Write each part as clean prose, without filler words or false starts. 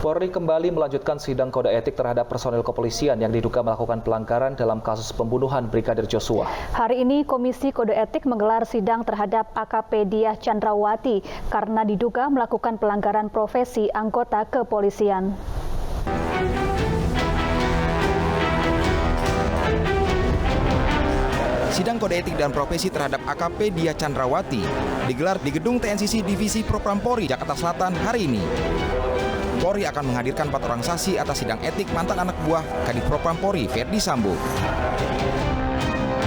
Polri kembali melanjutkan sidang kode etik terhadap personil kepolisian yang diduga melakukan pelanggaran dalam kasus pembunuhan Brigadir Joshua. Hari ini Komisi Kode Etik menggelar sidang terhadap AKP Diah Chandrawati karena diduga melakukan pelanggaran profesi anggota kepolisian. Sidang kode etik dan profesi terhadap AKP Diah Chandrawati digelar di Gedung TNCC Divisi Propam Polri, Jakarta Selatan hari ini. Polri akan menghadirkan 4 orang saksi atas sidang etik mantan anak buah Kadif Propam Polri, Ferdi Sambo.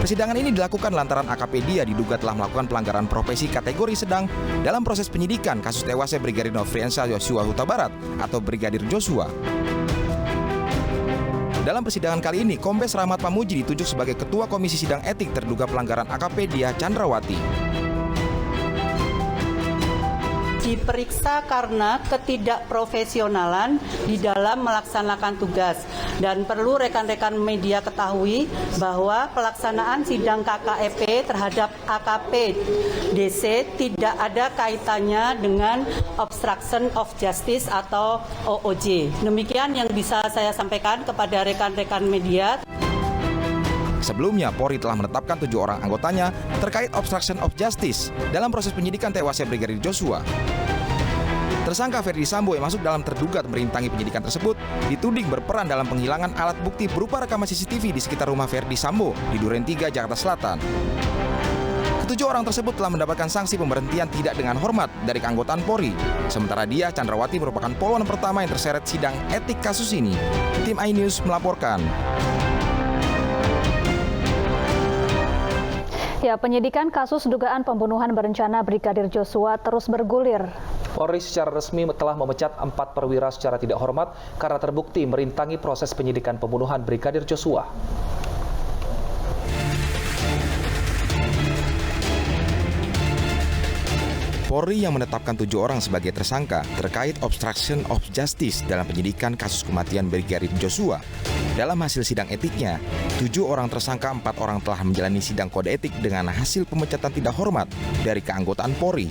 Persidangan ini dilakukan lantaran AKP Diah diduga telah melakukan pelanggaran profesi kategori sedang dalam proses penyidikan kasus tewasnya Brigadir Nofriansah Yosua Huta Barat atau Brigadir Joshua. Dalam persidangan kali ini, Kombes Rahmat Pamuji ditunjuk sebagai Ketua Komisi Sidang Etik terduga pelanggaran AKP Diah Chandrawati. Diperiksa karena ketidakprofesionalan di dalam melaksanakan tugas, dan perlu rekan-rekan media ketahui bahwa pelaksanaan sidang KKEP terhadap AKP DC tidak ada kaitannya dengan obstruction of justice atau OOJ. Demikian yang bisa saya sampaikan kepada rekan-rekan media. Sebelumnya, Polri telah menetapkan 7 orang anggotanya terkait obstruction of justice dalam proses penyidikan tewasnya Brigadir Joshua. Tersangka Ferdi Sambo yang masuk dalam terduga merintangi penyidikan tersebut dituding berperan dalam penghilangan alat bukti berupa rekaman CCTV di sekitar rumah Ferdi Sambo di Duren 3, Jakarta Selatan. Ketujuh orang tersebut telah mendapatkan sanksi pemberhentian tidak dengan hormat dari keanggotaan Polri. Sementara Diah Chandrawati merupakan polwan pertama yang terseret sidang etik kasus ini. Tim iNews melaporkan. Ya, penyidikan kasus dugaan pembunuhan berencana Brigadir Joshua terus bergulir. Polri secara resmi telah memecat 4 perwira secara tidak hormat karena terbukti merintangi proses penyidikan pembunuhan Brigadir Joshua. Polri yang menetapkan 7 orang sebagai tersangka terkait obstruction of justice dalam penyidikan kasus kematian Brigadir Joshua. Dalam hasil sidang etiknya, 7 orang tersangka, 4 orang telah menjalani sidang kode etik dengan hasil pemecatan tidak hormat dari keanggotaan Polri.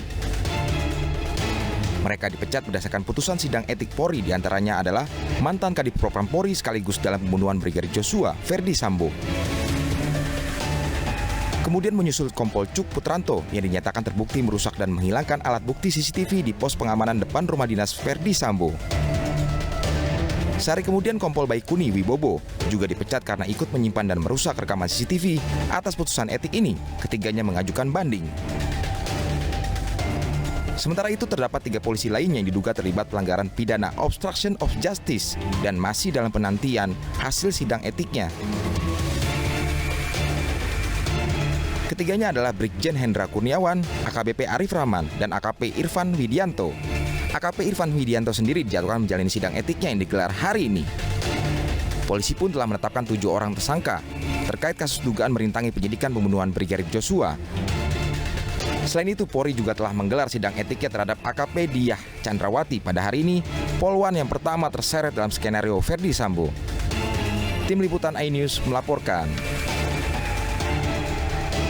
Mereka dipecat berdasarkan putusan sidang etik Polri, diantaranya adalah mantan Kadif Propam Polri sekaligus dalam pembunuhan Brigadir Joshua, Ferdi Sambo. Kemudian menyusul Kompol Cuk Putranto yang dinyatakan terbukti merusak dan menghilangkan alat bukti CCTV di pos pengamanan depan rumah dinas Ferdi Sambo. Sehari kemudian Kompol Baikuni Wibowo juga dipecat karena ikut menyimpan dan merusak rekaman CCTV. Atas putusan etik ini, ketiganya mengajukan banding. Sementara itu terdapat 3 polisi lainnya yang diduga terlibat pelanggaran pidana obstruction of justice dan masih dalam penantian hasil sidang etiknya. Ketiganya adalah Brigjen Hendra Kurniawan, AKBP Arif Rahman, dan AKP Irfan Widianto. AKP Irfan Widianto sendiri dijadwalkan menjalani sidang etiknya yang digelar hari ini. Polisi pun telah menetapkan 7 orang tersangka terkait kasus dugaan merintangi penyidikan pembunuhan Brigadir Joshua. Selain itu, Polri juga telah menggelar sidang etiknya terhadap AKP Diah Chandrawati pada hari ini, polwan yang pertama terseret dalam skenario Ferdi Sambo. Tim Liputan iNews melaporkan.